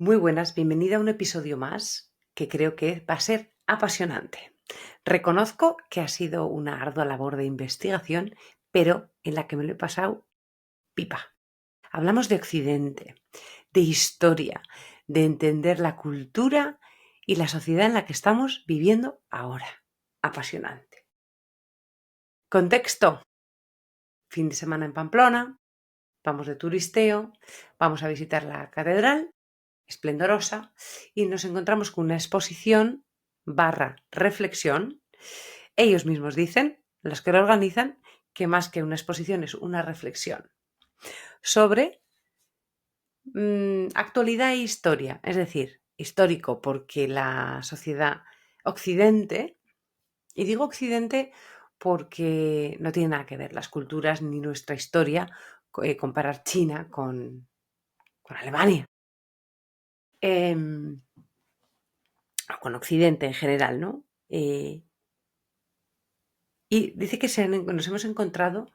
Muy buenas, bienvenida a un episodio más que creo que va a ser apasionante. Reconozco que ha sido una ardua labor de investigación, pero en la que me lo he pasado pipa. Hablamos de Occidente, de historia, de entender la cultura y la sociedad en la que estamos viviendo ahora. Apasionante. Contexto. Fin de semana en Pamplona, vamos de turisteo, vamos a visitar la catedral esplendorosa y nos encontramos con una exposición barra reflexión. Ellos mismos dicen, los que lo organizan, que más que una exposición es una reflexión sobre actualidad e historia, es decir, histórico porque la sociedad occidente, y digo occidente porque no tiene nada que ver las culturas ni nuestra historia, comparar China con Alemania. Con Occidente en general, ¿no? Y dice que nos hemos encontrado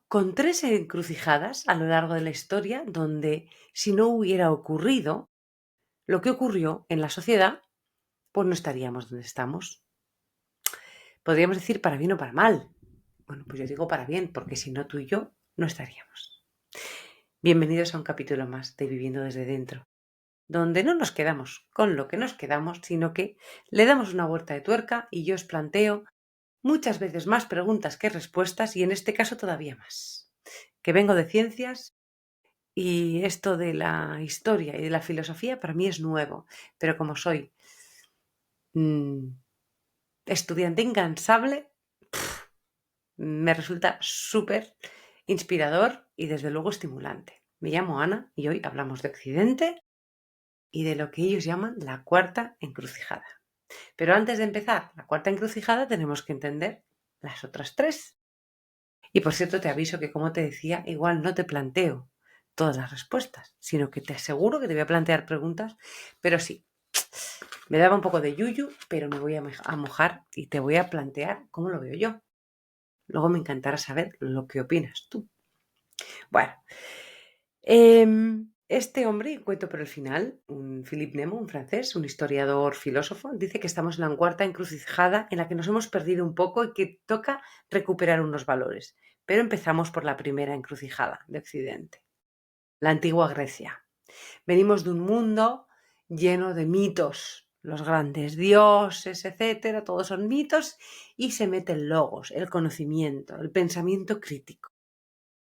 con 3 encrucijadas a lo largo de la historia donde si no hubiera ocurrido lo que ocurrió en la sociedad, pues no estaríamos donde estamos. Podríamos decir para bien o para mal. Bueno, pues yo digo para bien, porque si no tú y yo no estaríamos. Bienvenidos a un capítulo más de Viviendo desde dentro, donde no nos quedamos con lo que nos quedamos, sino que le damos una vuelta de tuerca y yo os planteo muchas veces más preguntas que respuestas y en este caso todavía más. Que vengo de ciencias y esto de la historia y de la filosofía para mí es nuevo, pero como soy estudiante incansable, me resulta súper inspirador y desde luego estimulante. Me llamo Ana y hoy hablamos de Occidente y de lo que ellos llaman la cuarta encrucijada. Pero antes de empezar la cuarta encrucijada tenemos que entender las otras 3. Y por cierto, te aviso que, como te decía, igual no te planteo todas las respuestas, sino que te aseguro que te voy a plantear preguntas, pero sí, me daba un poco de yuyu, pero me voy a mojar y te voy a plantear cómo lo veo yo. Luego me encantará saber lo que opinas tú. Bueno, este hombre, cuento por el final, un Philippe Nemo, un francés, un historiador filósofo, dice que estamos en la cuarta encrucijada en la que nos hemos perdido un poco y que toca recuperar unos valores. Pero empezamos por la primera encrucijada de Occidente, la antigua Grecia. Venimos de un mundo lleno de mitos, los grandes dioses, etcétera, todos son mitos y se mete el logos, el conocimiento, el pensamiento crítico.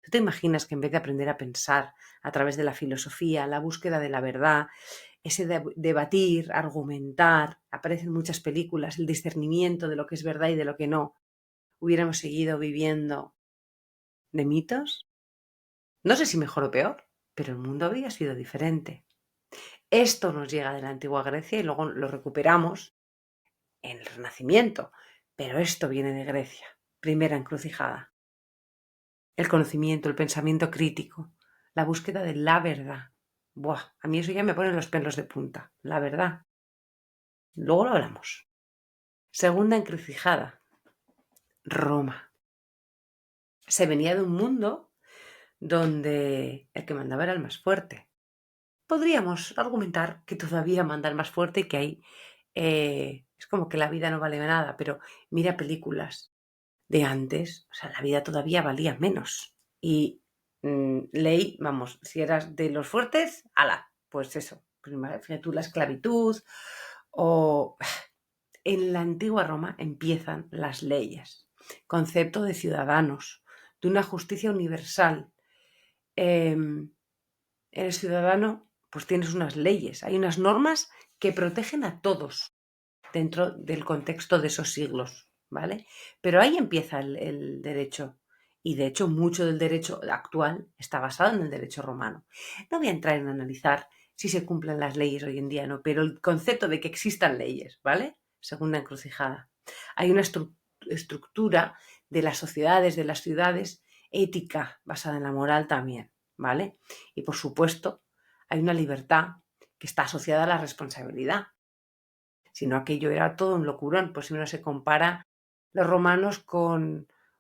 ¿Tú te imaginas que en vez de aprender a pensar a través de la filosofía, la búsqueda de la verdad, ese debatir, argumentar, aparecen muchas películas, el discernimiento de lo que es verdad y de lo que no, hubiéramos seguido viviendo de mitos? No sé si mejor o peor, pero el mundo habría sido diferente. Esto nos llega de la antigua Grecia y luego lo recuperamos en el Renacimiento, pero esto viene de Grecia, primera encrucijada. El conocimiento, el pensamiento crítico, la búsqueda de la verdad. Buah, a mí eso ya me pone los pelos de punta, la verdad. Luego lo hablamos. Segunda encrucijada, Roma. Se venía de un mundo donde el que mandaba era el más fuerte. Podríamos argumentar que todavía manda el más fuerte y que hay es como que la vida no vale nada, pero mira películas de antes, o sea, la vida todavía valía menos. Y ley, vamos, si eras de los fuertes, ala, pues eso, fíjate tú la esclavitud o en la antigua Roma empiezan las leyes, concepto de ciudadanos, de una justicia universal. Eres ciudadano, pues tienes unas leyes, hay unas normas que protegen a todos dentro del contexto de esos siglos, ¿vale? Pero ahí empieza el derecho. Y de hecho, mucho del derecho actual está basado en el derecho romano. No voy a entrar en analizar si se cumplen las leyes hoy en día, no, pero el concepto de que existan leyes, ¿vale? Segunda encrucijada. Hay una estructura de las sociedades, de las ciudades, ética, basada en la moral también, ¿vale? Y por supuesto, hay una libertad que está asociada a la responsabilidad. Si no, aquello era todo un locurón. Pues si uno se compara los romanos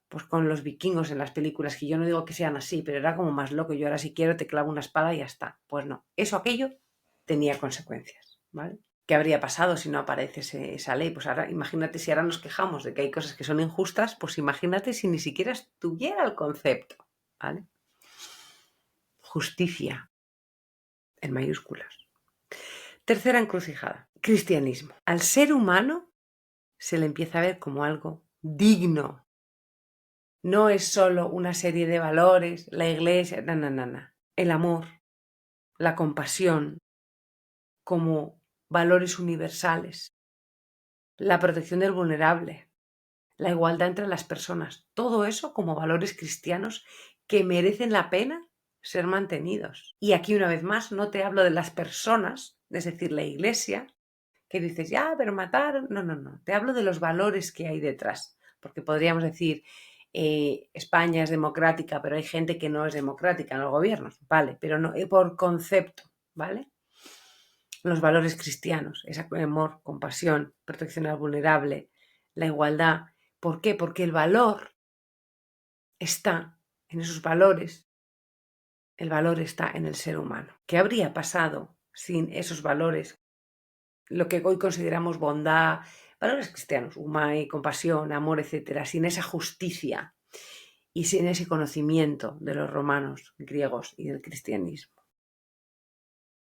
pues con los vikingos en las películas, que yo no digo que sean así, pero era como más loco. Yo ahora si quiero te clavo una espada y ya está. Pues no, eso, aquello, tenía consecuencias, ¿vale? ¿Qué habría pasado si no aparece esa ley? Pues ahora, imagínate si ahora nos quejamos de que hay cosas que son injustas, pues imagínate si ni siquiera estuviera el concepto, ¿vale? Justicia, en mayúsculas. Tercera encrucijada, cristianismo. Al ser humano se le empieza a ver como algo digno. No es solo una serie de valores, la iglesia, no. El amor, la compasión, como valores universales, la protección del vulnerable, la igualdad entre las personas, todo eso como valores cristianos que merecen la pena ser mantenidos. Y aquí una vez más no te hablo de las personas, es decir, la iglesia, que dices, ya, pero matar, no, te hablo de los valores que hay detrás, porque podríamos decir, España es democrática, pero hay gente que no es democrática en los gobiernos, vale, pero no, por concepto, ¿vale? Los valores cristianos, ese amor, compasión, protección al vulnerable, la igualdad. ¿Por qué? Porque el valor está en esos valores, el valor está en el ser humano. ¿Qué habría pasado sin esos valores? Lo que hoy consideramos bondad, valores cristianos, humay, compasión, amor, etcétera, sin esa justicia y sin ese conocimiento de los romanos, griegos y del cristianismo.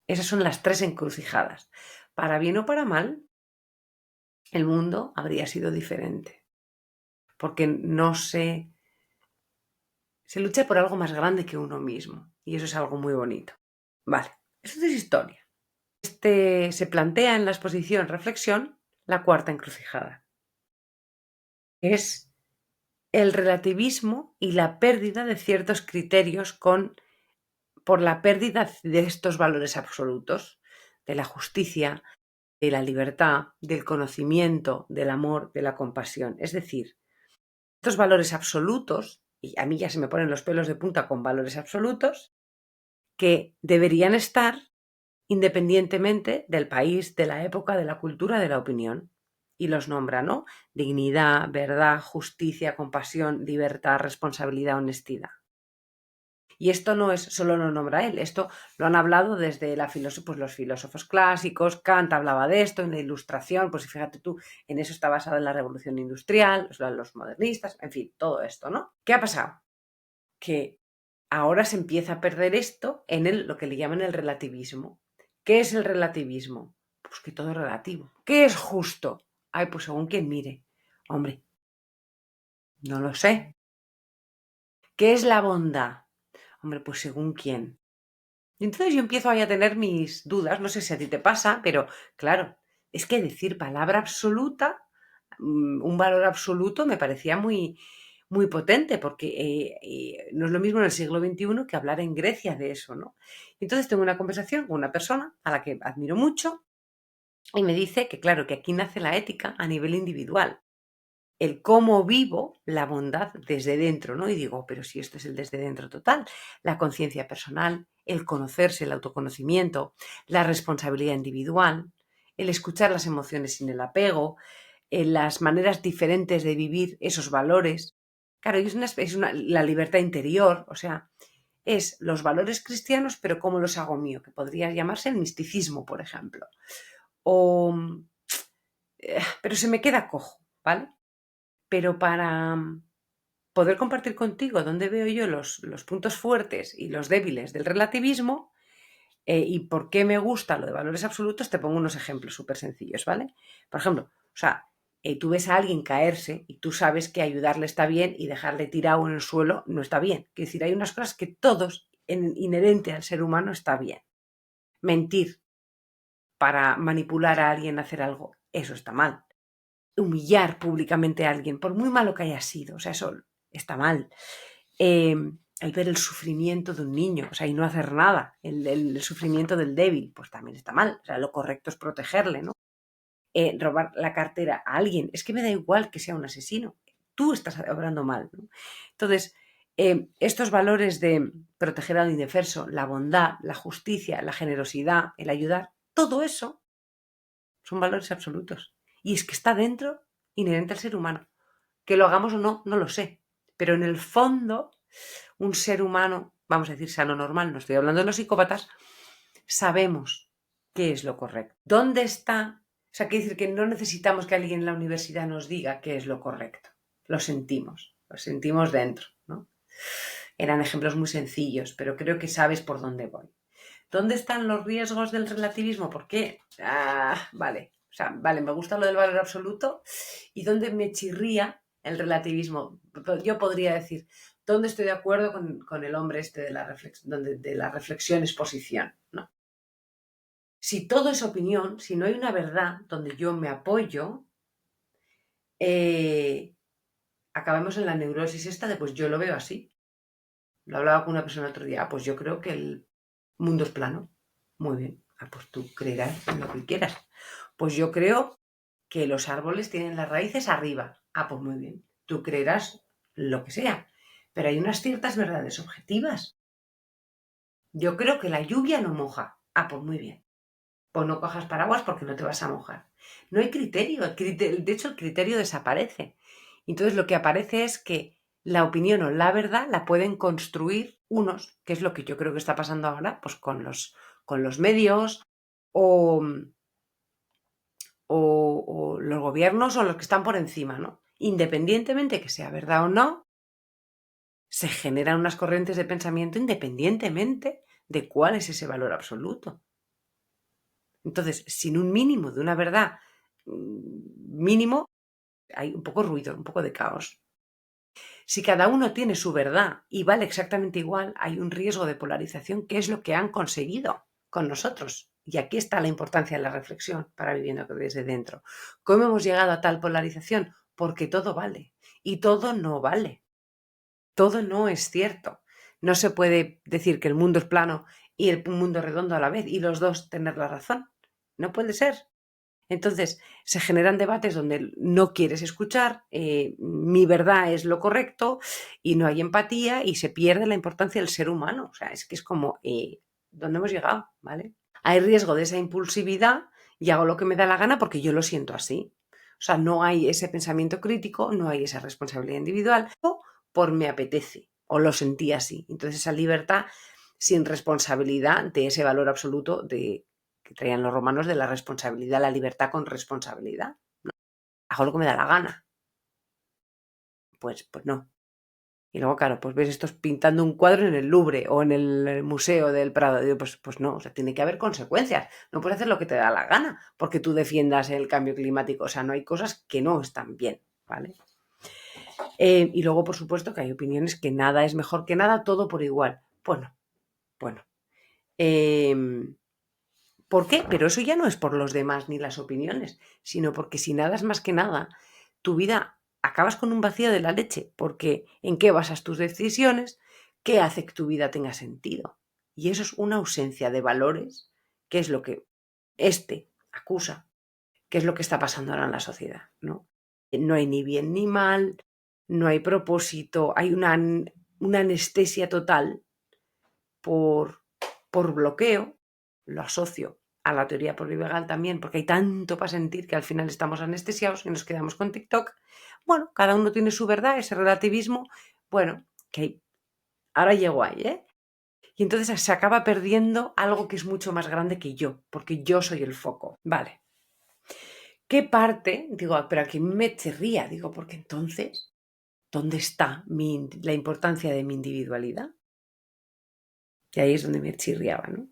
Esas son las tres encrucijadas. Para bien o para mal, el mundo habría sido diferente, porque no se lucha por algo más grande que uno mismo, y eso es algo muy bonito. Vale, eso es historia. Se plantea en la exposición Reflexión la cuarta encrucijada. Es el relativismo y la pérdida de ciertos criterios por la pérdida de estos valores absolutos, de la justicia, de la libertad, del conocimiento, del amor, de la compasión. Es decir, estos valores absolutos, y a mí ya se me ponen los pelos de punta con valores absolutos, que deberían estar independientemente del país, de la época, de la cultura, de la opinión. Y los nombra, ¿no? Dignidad, verdad, justicia, compasión, libertad, responsabilidad, honestidad. Y esto no es solo lo nombra él, esto lo han hablado desde pues los filósofos clásicos, Kant hablaba de esto en la Ilustración, pues fíjate tú, en eso está basada en la Revolución Industrial, los modernistas, en fin, todo esto, ¿no? ¿Qué ha pasado? Que ahora se empieza a perder esto en lo que le llaman el relativismo. ¿Qué es el relativismo? Pues que todo es relativo. ¿Qué es justo? Ay, pues según quien mire. Hombre, no lo sé. ¿Qué es la bondad? Hombre, pues según quién. Y entonces yo empiezo ahí a tener mis dudas, no sé si a ti te pasa, pero claro, es que decir palabra absoluta, un valor absoluto me parecía muy, muy potente, porque no es lo mismo en el siglo XXI que hablar en Grecia de eso, ¿no? Entonces tengo una conversación con una persona a la que admiro mucho y me dice que claro, que aquí nace la ética a nivel individual, el cómo vivo la bondad desde dentro, ¿no? Y digo, pero si esto es el desde dentro total, la conciencia personal, el conocerse, el autoconocimiento, la responsabilidad individual, el escuchar las emociones sin el apego, las maneras diferentes de vivir esos valores. Claro, la libertad interior, o sea, es los valores cristianos, pero cómo los hago mío, que podría llamarse el misticismo, por ejemplo. O, pero se me queda cojo, ¿vale? Pero para poder compartir contigo dónde veo yo los puntos fuertes y los débiles del relativismo y por qué me gusta lo de valores absolutos, te pongo unos ejemplos súper sencillos, ¿vale? Por ejemplo, o sea, tú ves a alguien caerse y tú sabes que ayudarle está bien y dejarle tirado en el suelo no está bien. Es decir, hay unas cosas que todos, inherente al ser humano, está bien. Mentir para manipular a alguien a hacer algo, eso está mal. Humillar públicamente a alguien, por muy malo que haya sido, o sea, eso está mal. El ver el sufrimiento de un niño, o sea, y no hacer nada, el sufrimiento del débil, pues también está mal. O sea, lo correcto es protegerle, ¿no? Robar la cartera a alguien, es que me da igual que sea un asesino, tú estás obrando mal, ¿no? Entonces, estos valores de proteger al indefenso, la bondad, la justicia, la generosidad, el ayudar, todo eso son valores absolutos. Y es que está dentro, inherente al ser humano. Que lo hagamos o no, no lo sé. Pero en el fondo, un ser humano, vamos a decir sano, normal, no estoy hablando de los psicópatas, sabemos qué es lo correcto. ¿Dónde está? O sea, quiere decir que no necesitamos que alguien en la universidad nos diga qué es lo correcto. Lo sentimos dentro, ¿no? Eran ejemplos muy sencillos, pero creo que sabes por dónde voy. ¿Dónde están los riesgos del relativismo? ¿Por qué? Vale. O sea, vale, me gusta lo del valor absoluto. ¿Y dónde me chirría el relativismo? Yo podría decir, ¿dónde estoy de acuerdo con el hombre este de la reflexión es posición? ¿No? Si todo es opinión, si no hay una verdad donde yo me apoyo, acabamos en la neurosis esta de pues yo lo veo así. Lo hablaba con una persona el otro día, pues yo creo que el mundo es plano. Muy bien, pues tú creerás en lo que quieras. Pues yo creo que los árboles tienen las raíces arriba. Pues muy bien, tú creerás lo que sea. Pero hay unas ciertas verdades objetivas. Yo creo que la lluvia no moja. Pues muy bien. Pues no cojas paraguas porque no te vas a mojar. No hay criterio, de hecho el criterio desaparece. Entonces lo que aparece es que la opinión o la verdad la pueden construir unos, que es lo que yo creo que está pasando ahora, pues con los medios o, o los gobiernos o los que están por encima, ¿no? Independientemente que sea verdad o no, se generan unas corrientes de pensamiento independientemente de cuál es ese valor absoluto. Entonces, sin un mínimo de una verdad mínimo, hay un poco ruido, un poco de caos. Si cada uno tiene su verdad y vale exactamente igual, hay un riesgo de polarización, que es lo que han conseguido con nosotros. Y aquí está la importancia de la reflexión para viviendo desde dentro. ¿Cómo hemos llegado a tal polarización? Porque todo vale y todo no vale. Todo no es cierto. No se puede decir que el mundo es plano y el mundo es redondo a la vez y los dos tener la razón. No puede ser. Entonces, se generan debates donde no quieres escuchar, mi verdad es lo correcto y no hay empatía y se pierde la importancia del ser humano. O sea, es que es como, ¿dónde hemos llegado? ¿Vale? Hay riesgo de esa impulsividad y hago lo que me da la gana porque yo lo siento así. O sea, no hay ese pensamiento crítico, no hay esa responsabilidad individual, o por me apetece, o lo sentí así. Entonces, esa libertad sin responsabilidad de ese valor absoluto de que traían los romanos de la responsabilidad, la libertad con responsabilidad. ¿No? Hago lo que me da la gana. Pues no. Y luego, claro, pues ves estos pintando un cuadro en el Louvre o en el Museo del Prado. Digo, pues no, o sea, tiene que haber consecuencias. No puedes hacer lo que te da la gana porque tú defiendas el cambio climático. O sea, no hay cosas que no están bien, ¿vale? Y luego, por supuesto, que hay opiniones que nada es mejor que nada, todo por igual. Bueno. ¿Por qué? Pero eso ya no es por los demás ni las opiniones, sino porque si nada es más que nada, tu vida acabas con un vacío de la leche, porque ¿en qué basas tus decisiones? ¿Qué hace que tu vida tenga sentido? Y eso es una ausencia de valores, que es lo que acusa, que es lo que está pasando ahora en la sociedad, ¿no? No hay ni bien ni mal, no hay propósito, hay una anestesia total por, por bloqueo, lo asocio a la teoría polivagal también, porque hay tanto para sentir que al final estamos anestesiados y nos quedamos con TikTok. Bueno, cada uno tiene su verdad, ese relativismo, bueno, que ahora llego ahí, ¿eh? Y entonces se acaba perdiendo algo que es mucho más grande que yo, porque yo soy el foco. Vale. ¿Qué parte? Digo, pero aquí me chirría, digo, porque entonces, ¿dónde está la importancia de mi individualidad? Y ahí es donde me chirriaba, ¿no?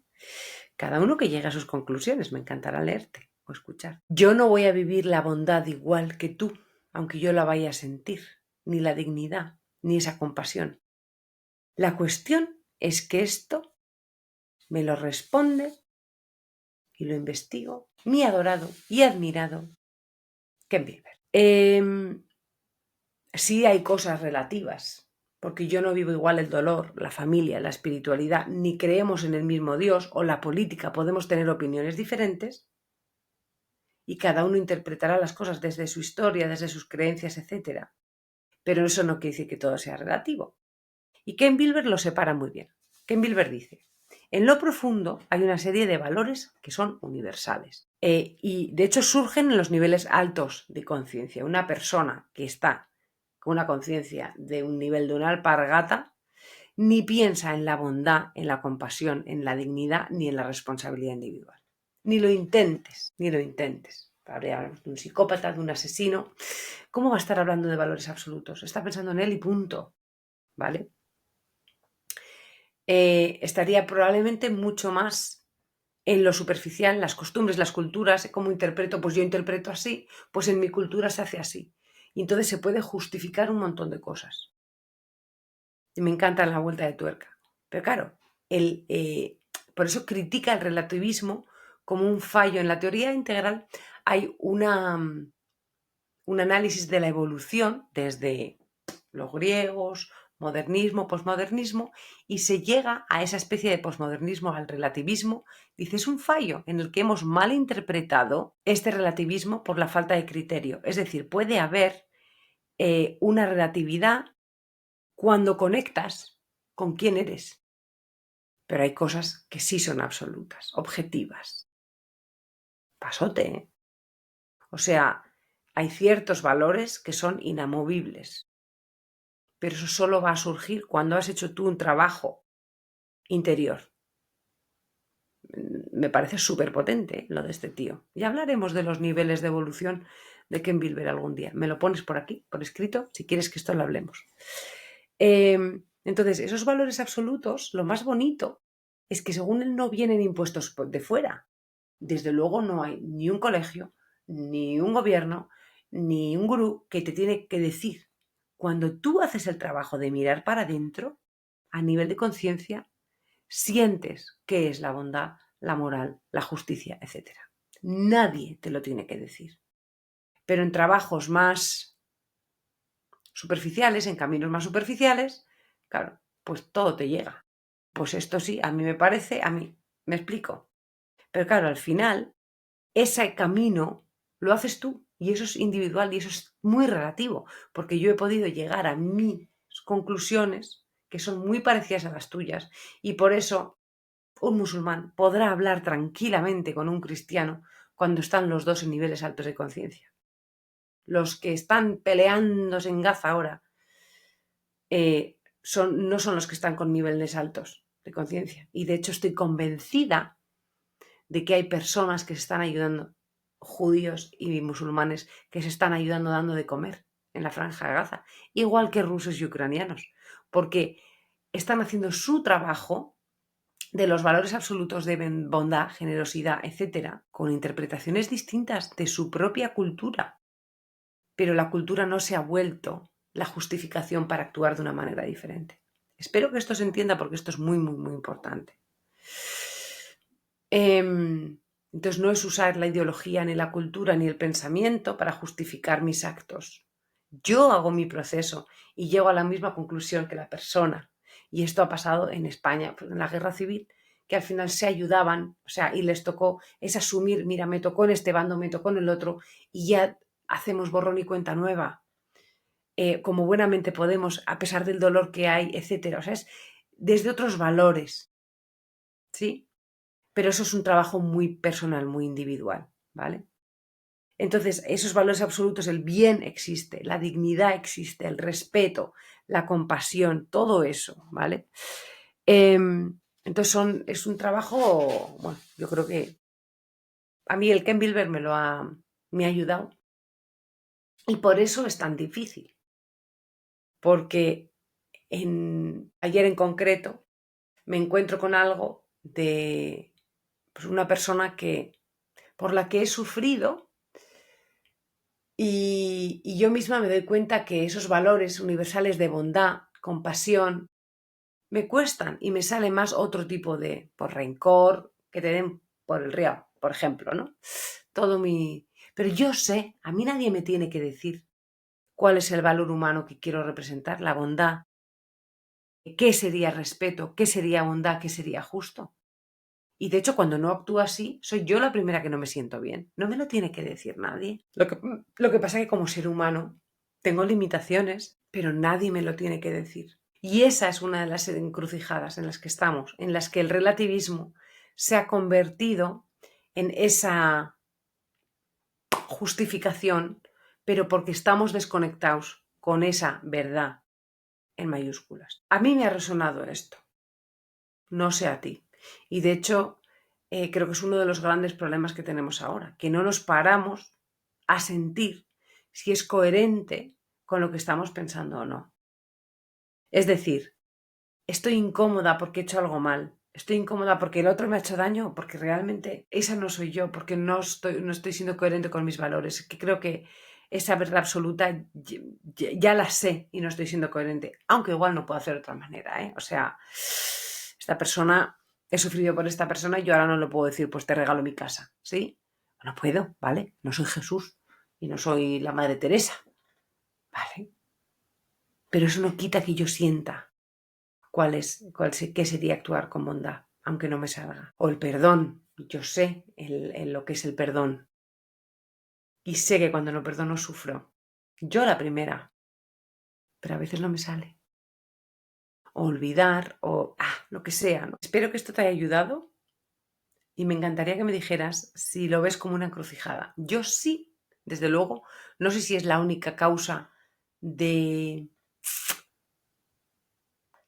Cada uno que llegue a sus conclusiones, me encantará leerte o escuchar. Yo no voy a vivir la bondad igual que tú, aunque yo la vaya a sentir, ni la dignidad, ni esa compasión. La cuestión es que esto me lo responde y lo investigo mi adorado y admirado Ken Wilber. Sí hay cosas relativas, porque yo no vivo igual el dolor, la familia, la espiritualidad, ni creemos en el mismo Dios o la política, podemos tener opiniones diferentes y cada uno interpretará las cosas desde su historia, desde sus creencias, etc. Pero eso no quiere decir que todo sea relativo. Y Ken Wilber lo separa muy bien. Ken Wilber dice, en lo profundo hay una serie de valores que son universales y de hecho surgen en los niveles altos de conciencia. Una persona que está con una conciencia de un nivel de una alpargata ni piensa en la bondad, en la compasión, en la dignidad ni en la responsabilidad individual. Ni lo intentes, ni lo intentes. Hablamos de un psicópata, de un asesino. ¿Cómo va a estar hablando de valores absolutos? Está pensando en él y punto, ¿vale? Estaría probablemente mucho más en lo superficial, las costumbres, las culturas, cómo interpreto, pues yo interpreto así, pues en mi cultura se hace así. Y entonces se puede justificar un montón de cosas. Y me encanta la vuelta de tuerca. Pero claro, por eso critica el relativismo como un fallo. En la teoría integral hay un análisis de la evolución desde los griegos, modernismo, posmodernismo, y se llega a esa especie de posmodernismo, al relativismo. Dice, es un fallo en el que hemos malinterpretado este relativismo por la falta de criterio. Es decir, puede haber una relatividad cuando conectas con quién eres. Pero hay cosas que sí son absolutas, objetivas. Pasote, ¿eh? O sea, hay ciertos valores que son inamovibles. Pero eso solo va a surgir cuando has hecho tú un trabajo interior. Me parece súper potente lo de este tío. Ya hablaremos de los niveles de evolución de Ken Wilber algún día. Me lo pones por aquí, por escrito, si quieres que esto lo hablemos. Entonces, esos valores absolutos, lo más bonito es que según él no vienen impuestos de fuera. Desde luego no hay ni un colegio, ni un gobierno, ni un gurú que te tiene que decir. Cuando tú haces el trabajo de mirar para adentro, a nivel de conciencia, sientes qué es la bondad, la moral, la justicia, etc. Nadie te lo tiene que decir. Pero en trabajos más superficiales, en caminos más superficiales, claro, pues todo te llega. Pues esto sí, a mí me parece, a mí, me explico. Pero claro, al final, ese camino lo haces tú y eso es individual y eso es muy relativo, porque yo he podido llegar a mis conclusiones que son muy parecidas a las tuyas y por eso un musulmán podrá hablar tranquilamente con un cristiano cuando están los dos en niveles altos de conciencia. Los que están peleándose en Gaza ahora no son los que están con niveles altos de conciencia. Y de hecho estoy convencida de que hay personas que se están ayudando, judíos y musulmanes, que se están ayudando dando de comer en la franja de Gaza, igual que rusos y ucranianos, porque están haciendo su trabajo de los valores absolutos de bondad, generosidad, etcétera, con interpretaciones distintas de su propia cultura. Pero la cultura no se ha vuelto la justificación para actuar de una manera diferente. Espero que esto se entienda porque esto es muy, muy, muy importante. Entonces no es usar la ideología, ni la cultura, ni el pensamiento para justificar mis actos. Yo hago mi proceso y llego a la misma conclusión que la persona. Y esto ha pasado en España, pues en la guerra civil, que al final se ayudaban, o sea, y les tocó, es asumir, mira, me tocó en este bando, me tocó en el otro, y ya hacemos borrón y cuenta nueva, como buenamente podemos, a pesar del dolor que hay, etcétera. O sea, es desde otros valores, ¿sí? Pero eso es un trabajo muy personal, muy individual, ¿vale? Entonces, esos valores absolutos, el bien existe, la dignidad existe, el respeto, la compasión, todo eso, ¿vale? Entonces es un trabajo, bueno, yo creo que a mí el Ken Wilber me ha ayudado y por eso es tan difícil, porque ayer en concreto me encuentro con algo de pues, una persona por la que he sufrido y yo misma me doy cuenta que esos valores universales de bondad, compasión, me cuestan y me sale más otro tipo de por rencor que te den por el río, por ejemplo, ¿no? Pero yo sé, a mí nadie me tiene que decir cuál es el valor humano que quiero representar, la bondad, qué sería respeto, qué sería bondad, qué sería justo. Y de hecho, cuando no actúo así, soy yo la primera que no me siento bien. No me lo tiene que decir nadie. Lo que pasa es que como ser humano tengo limitaciones, pero nadie me lo tiene que decir. Y esa es una de las encrucijadas en las que estamos, en las que el relativismo se ha convertido en esa justificación, pero porque estamos desconectados con esa verdad en mayúsculas. A mí me ha resonado esto, no sé a ti. Y de hecho, creo que es uno de los grandes problemas que tenemos ahora, que no nos paramos a sentir si es coherente con lo que estamos pensando o no. Es decir, estoy incómoda porque he hecho algo mal, estoy incómoda porque el otro me ha hecho daño, porque realmente esa no soy yo, porque no estoy siendo coherente con mis valores, que creo que esa verdad absoluta ya la sé y no estoy siendo coherente, aunque igual no puedo hacer de otra manera, ¿eh? O sea, esta persona, he sufrido por esta persona y yo ahora no le puedo decir, pues te regalo mi casa, ¿sí? No puedo, ¿vale? No soy Jesús y no soy la Madre Teresa, ¿vale? Pero eso no quita que yo sienta qué sería actuar con bondad, aunque no me salga. O el perdón, yo sé lo que es el perdón. Y sé que cuando no perdono sufro. Yo la primera, pero a veces no me sale. O olvidar, o lo que sea, ¿no? Espero que esto te haya ayudado y me encantaría que me dijeras si lo ves como una encrucijada. Yo sí, desde luego, no sé si es la única causa de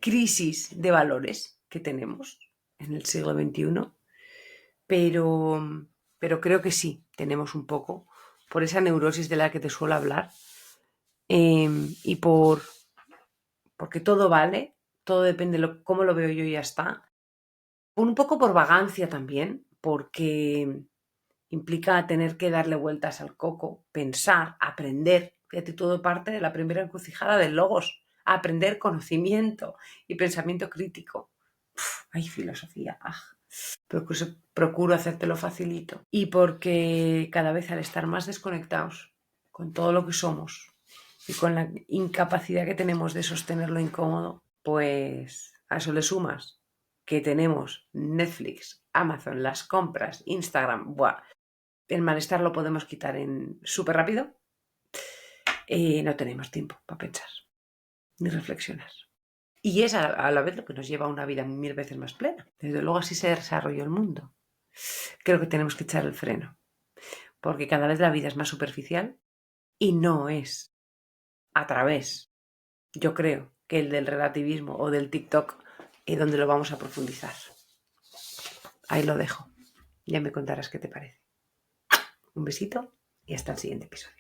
crisis de valores que tenemos en el siglo XXI, pero creo que sí, tenemos un poco, por esa neurosis de la que te suelo hablar, y porque todo vale, todo depende de cómo lo veo yo y ya está. Un poco por vagancia también, porque implica tener que darle vueltas al coco, pensar, aprender. Fíjate, todo parte de la primera encrucijada del logos, aprender conocimiento y pensamiento crítico. Hay filosofía. Procuro hacértelo facilito. Y porque cada vez al estar más desconectados con todo lo que somos y con la incapacidad que tenemos de sostener lo incómodo, pues a eso le sumas que tenemos Netflix, Amazon, las compras, Instagram, ¡buah! El malestar lo podemos quitar en súper rápido y no tenemos tiempo para pensar ni reflexionar. Y es a la vez lo que nos lleva a una vida 1000 veces más plena. Desde luego así se desarrolló el mundo. Creo que tenemos que echar el freno, porque cada vez la vida es más superficial y no es a través, yo creo, que el del relativismo o del TikTok y donde lo vamos a profundizar. Ahí lo dejo. Ya me contarás qué te parece. Un besito y hasta el siguiente episodio.